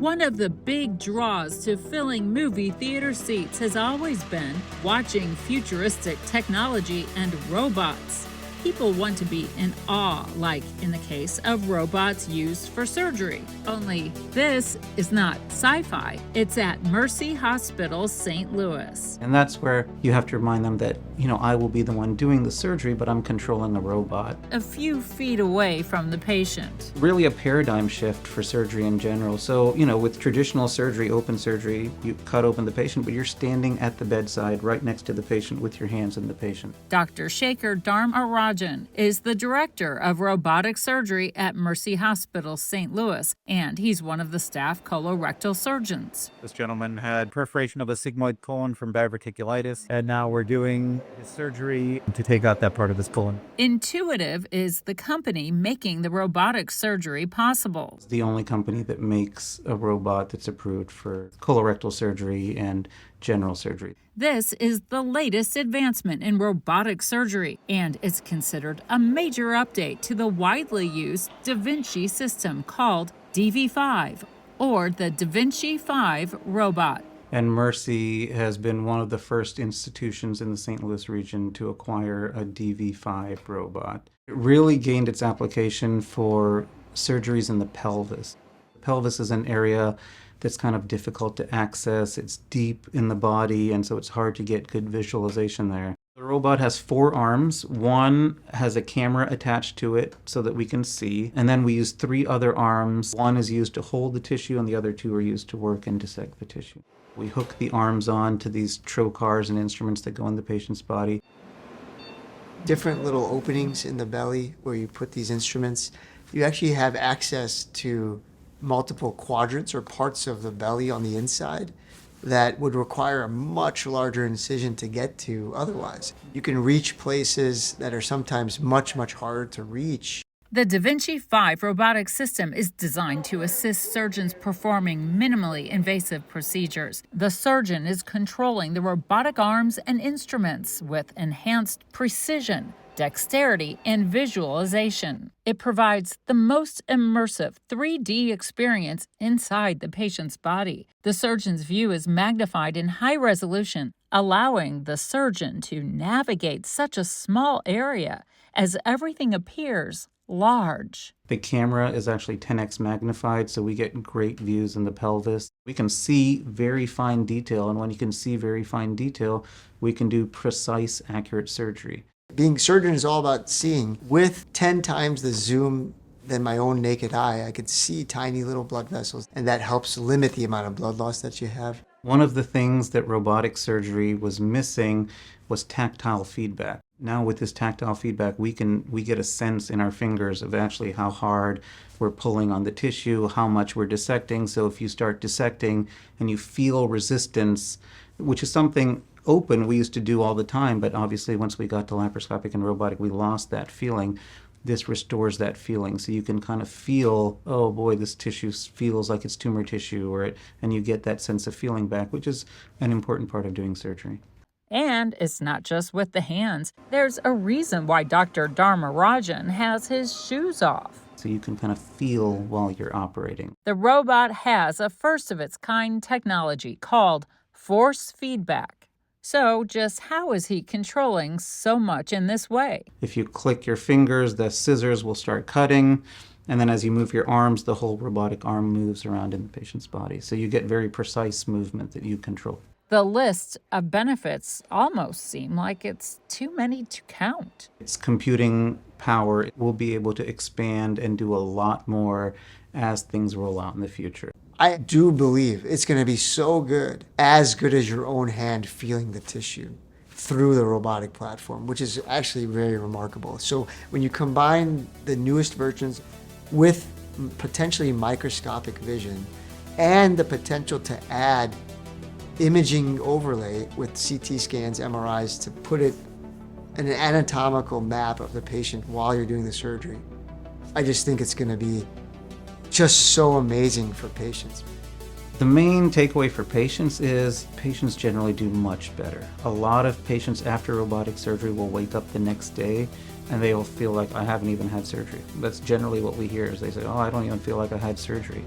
One of the big draws to filling movie theater seats has always been watching futuristic technology and robots. People want to be in awe, like in the case of robots used for surgery. Only this is not sci-fi. It's at Mercy Hospital, St. Louis. And that's where you have to remind them that, I will be the one doing the surgery, but I'm controlling a robot. A few feet away from the patient. Really a paradigm shift for surgery in general. So, with traditional surgery, open surgery, you cut open the patient, but you're standing at the bedside right next to the patient with your hands in the patient. Dr. Sekhar Dharmarajan is the director of robotic surgery at Mercy Hospital, St. Louis, and he's one of the staff colorectal surgeons. This gentleman had perforation of a sigmoid colon from diverticulitis, and now we're doing his surgery to take out that part of his colon. Intuitive is the company making the robotic surgery possible. It's the only company that makes a robot that's approved for colorectal surgery and general surgery. This is the latest advancement in robotic surgery, and it's considered a major update to the widely used Da Vinci system called DV5, or the Da Vinci 5 robot. And Mercy has been one of the first institutions in the St. Louis region to acquire a DV5 robot. It really gained its application for surgeries in the pelvis. The pelvis is an area that's kind of difficult to access. It's deep in the body, and so it's hard to get good visualization there. The robot has 4 arms. One has a camera attached to it so that we can see, and then we use 3 other arms. One is used to hold the tissue, and the other 2 are used to work and dissect the tissue. We hook the arms on to these trocars and instruments that go in the patient's body. Different little openings in the belly where you put these instruments. You actually have access to multiple quadrants or parts of the belly on the inside that would require a much larger incision to get to otherwise. You can reach places that are sometimes much, much harder to reach. The Da Vinci 5 robotic system is designed to assist surgeons performing minimally invasive procedures. The surgeon is controlling the robotic arms and instruments with enhanced precision, dexterity, and visualization. It provides the most immersive 3D experience inside the patient's body. The surgeon's view is magnified in high resolution, allowing the surgeon to navigate such a small area as everything appears large. The camera is actually 10x magnified, so we get great views in the pelvis. We can see very fine detail, and when you can see very fine detail, we can do precise, accurate surgery. Being a surgeon is all about seeing. With 10 times the zoom than my own naked eye, I could see tiny little blood vessels, and that helps limit the amount of blood loss that you have. One of the things that robotic surgery was missing was tactile feedback. Now with this tactile feedback, we get a sense in our fingers of actually how hard we're pulling on the tissue, how much we're dissecting. So if you start dissecting and you feel resistance, which is something open we used to do all the time, but obviously once we got to laparoscopic and robotic, we lost that feeling. This restores that feeling. So you can kind of feel, oh boy, this tissue feels like it's tumor tissue, and you get that sense of feeling back, which is an important part of doing surgery. And it's not just with the hands. There's a reason why Dr. Dharmarajan has his shoes off. So you can kind of feel while you're operating. The robot has a first-of-its-kind technology called force feedback. So just how is he controlling so much in this way? If you click your fingers, the scissors will start cutting. And then as you move your arms, the whole robotic arm moves around in the patient's body. So you get very precise movement that you control. The list of benefits almost seem like it's too many to count. It's computing power. We'll be able to expand and do a lot more as things roll out in the future. I do believe it's going to be so good as your own hand feeling the tissue through the robotic platform, which is actually very remarkable. So when you combine the newest versions with potentially microscopic vision and the potential to add imaging overlay with CT scans, MRIs, to put it in an anatomical map of the patient while you're doing the surgery, I just think it's going to be just so amazing for patients. The main takeaway for patients is patients generally do much better. A lot of patients after robotic surgery will wake up the next day and they will feel like, I haven't even had surgery. That's generally what we hear, is they say, oh, I don't even feel like I had surgery.